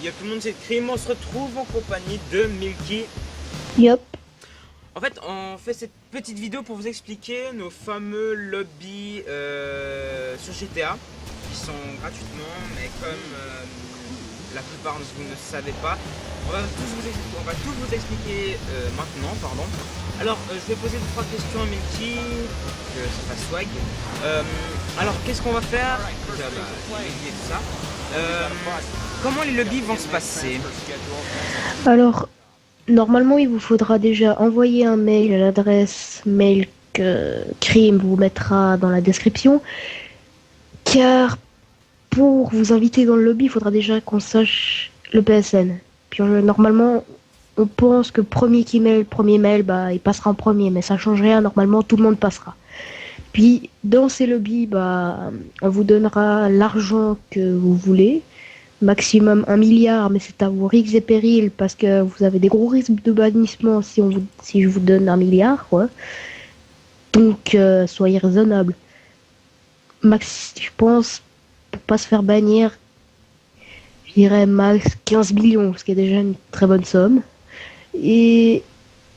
Yo, tout le monde s'écrit, on se retrouve en compagnie de Milky. Yup. En fait, on fait cette petite vidéo pour vous expliquer nos fameux lobbies sur GTA qui sont gratuitement, mais comme la plupart de vous ne savez pas, on va tout vous expliquer maintenant, pardon. Alors, je vais poser 3 questions à Milky, que ça fasse swag. Alors, qu'est-ce qu'on va faire? Déjà, Milky et tout ça. Comment les lobbies vont se passer? Alors, normalement, il vous faudra déjà envoyer un mail à l'adresse mail que Crime vous mettra dans la description. Car pour vous inviter dans le lobby, il faudra déjà qu'on sache le PSN. Puis normalement, on pense que premier qui met le premier mail, bah, il passera en premier. Mais ça change rien, normalement, tout le monde passera. Puis, dans ces lobbies, bah, on vous donnera l'argent que vous voulez. Maximum 1 milliard, mais c'est à vos risques et périls parce que vous avez des gros risques de bannissement si je vous donne 1 milliard, quoi. Donc, soyez raisonnable. Je pense, pour pas se faire bannir, je dirais max 15 millions, ce qui est déjà une très bonne somme. Et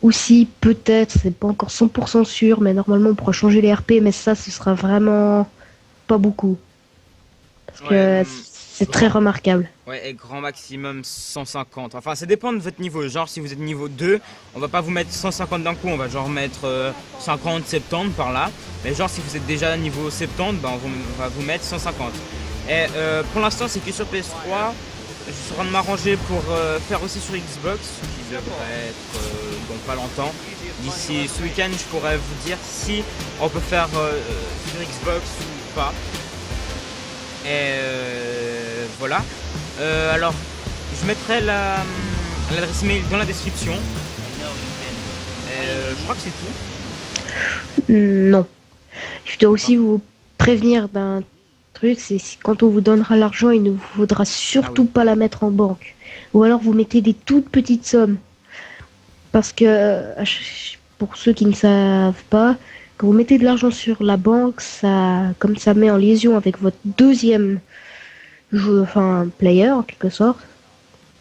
aussi, peut-être, c'est pas encore 100% sûr, mais normalement, on pourra changer les RP, mais ça, ce sera vraiment pas beaucoup. Parce Ouais, que c'est très remarquable. ouais, et grand maximum 150. Enfin, ça dépend de votre niveau. Genre, si vous êtes niveau 2, on va pas vous mettre 150 d'un coup, on va genre mettre 50, 70 par là. Mais genre, si vous êtes déjà niveau 70, bah, on va vous mettre 150. Et pour l'instant, c'est que sur PS3. Je suis en train de m'arranger pour faire aussi sur Xbox, qui devrait être dans pas longtemps. D'ici ce week-end, je pourrais vous dire si on peut faire sur Xbox ou pas. Et voilà. Alors, je mettrai l'adresse mail dans la description. Je crois que c'est tout. Non. Je dois aussi vous prévenir d'un truc, c'est quand on vous donnera l'argent, il ne vous faudra surtout pas la mettre en banque. Ou alors vous mettez des toutes petites sommes. Parce que, pour ceux qui ne savent pas, quand vous mettez de l'argent sur la banque, ça, comme ça met en liaison avec votre deuxième enfin, player, en quelque sorte,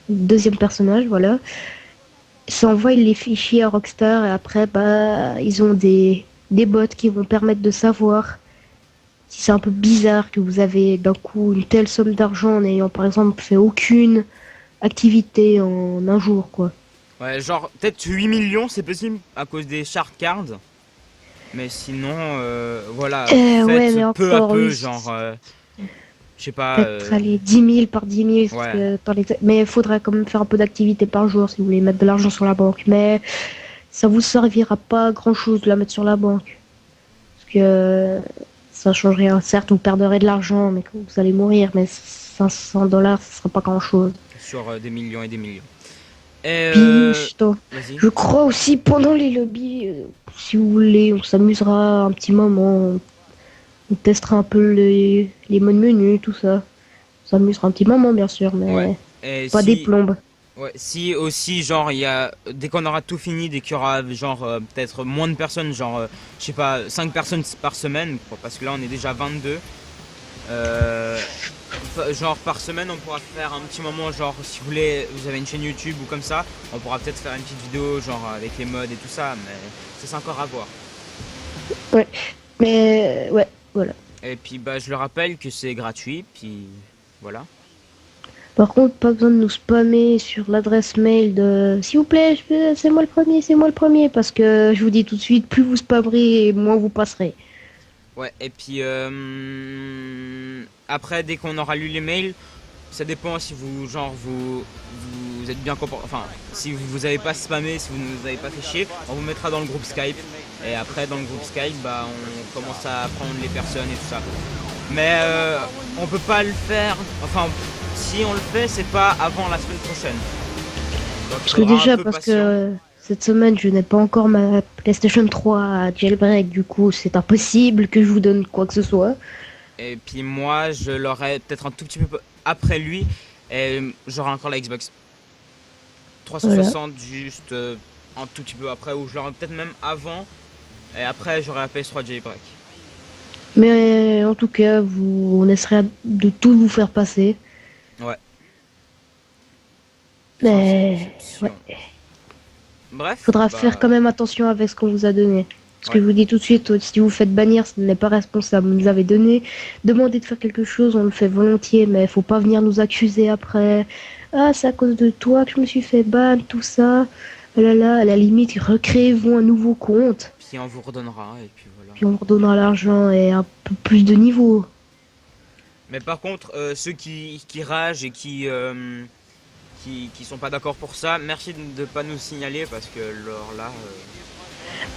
deuxième personnage, voilà, ça envoie les fichiers à Rockstar et après, bah, ils ont des bots qui vont permettre de savoir si c'est un peu bizarre que vous avez d'un coup une telle somme d'argent en n'ayant par exemple fait aucune activité en un jour, quoi. Ouais, genre peut-être 8 millions, c'est possible à cause des shard cards. Mais sinon, voilà, Ouais, mais faites peu à encore, peu, oui, genre, je sais pas. peut-être aller 10 000 par 10 000, parce Ouais. que mais il faudrait quand même faire un peu d'activité par jour si vous voulez mettre de l'argent sur la banque. Mais ça vous servira pas à grand-chose de la mettre sur la banque. Parce que ça change rien. Certes, vous perdrez de l'argent, mais quand vous allez mourir, mais 500 $, ce sera pas grand-chose. Sur des millions et des millions. Et Puis, vas-y. je crois aussi pendant les lobbies, si vous voulez, on s'amusera un petit moment. On testera un peu les modes menus, tout ça. On s'amusera un petit moment, bien sûr, Ouais. mais Et pas des si, plombes. ouais, si aussi, genre, il y a, dès qu'on aura tout fini, dès qu'il y aura, genre, peut-être moins de personnes, genre, je sais pas, 5 personnes par semaine, parce que là, on est déjà 22. Euh, genre, par semaine, on pourra faire un petit moment, genre, si vous voulez, vous avez une chaîne YouTube ou comme ça, on pourra peut-être faire une petite vidéo, genre, avec les mods et tout ça, mais ça, c'est encore à voir. Ouais. Mais, ouais, voilà. Et puis, bah, je le rappelle que c'est gratuit, puis voilà. Par contre, pas besoin de nous spammer sur l'adresse mail de s'il vous plaît, c'est moi le premier, c'est moi le premier. Parce que je vous dis tout de suite, plus vous spammerez, moins vous passerez. Ouais, et puis après, dès qu'on aura lu les mails, ça dépend si vous, genre, vous êtes bien comporté. Enfin, si vous avez pas spammé, si vous ne nous avez pas fait chier, on vous mettra dans le groupe Skype. Et après, dans le groupe Skype, bah, on commence à prendre les personnes et tout ça. Mais on peut pas le faire. Enfin, si on le fait, c'est pas avant la semaine prochaine. Donc il Parce que faudra un déjà, peu parce patient. que cette semaine, je n'ai pas encore ma PlayStation 3 à jailbreak. Du coup, c'est impossible que je vous donne quoi que ce soit. Et puis moi, je l'aurai peut-être un tout petit peu après lui. Et j'aurai encore la Xbox Voilà. 360 juste un tout petit peu après. Ou je l'aurai peut-être même avant. Et après, j'aurai la PS3 Jailbreak. Mais en tout cas, on essaierait de tout vous faire passer. Ouais. Sans Mais exception. Bref, faudra bah, faire quand même attention avec ce qu'on vous a donné. Parce que ouais. je vous dis tout de suite, si vous faites bannir, ce n'est pas responsable. Vous nous avez donné, demandé de faire quelque chose, on le fait volontiers, mais faut pas venir nous accuser après. Ah, c'est à cause de toi que je me suis fait ban, tout ça. Ah là là, à la limite, recréez-vous un nouveau compte, Puis on vous redonnera, et puis voilà. puis on vous redonnera l'argent et un peu plus de niveau. Mais par contre, ceux qui ragent et qui sont pas d'accord pour ça, merci de ne pas nous signaler parce que alors là,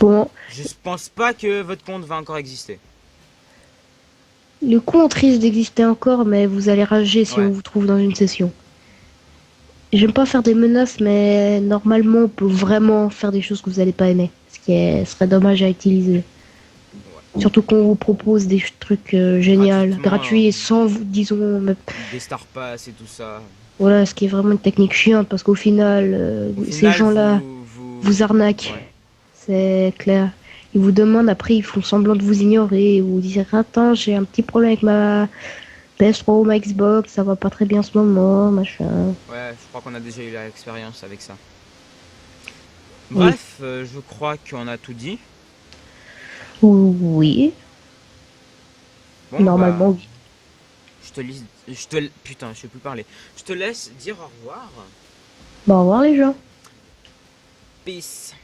Bon, je pense pas que votre compte va encore exister. le compte risque d'exister encore, mais vous allez rager si on Ouais, vous trouve dans une session. J'aime pas faire des menaces, mais normalement, on peut vraiment faire des choses que vous allez pas aimer. Serait dommage à utiliser. ouais. Surtout qu'on vous propose des trucs géniaux, Gratuitement, gratuits et sans, disons, des Star Pass et tout ça. voilà, ce qui est vraiment une technique chiante parce qu'au final, Au ces final, gens-là vous arnaquent. ouais. C'est clair. Ils vous demandent, après, ils font semblant de vous ignorer et vous dire, attends, j'ai un petit problème avec ma PS3 ou ma Xbox, ça va pas très bien en ce moment, machin. Ouais, je crois qu'on a déjà eu l'expérience avec ça. Oui. Bref, je crois qu'on a tout dit. Oui, Bon, bah, normalement, oui. putain, je sais plus parler. Je te laisse dire au revoir. Bon, au revoir les gens. Peace.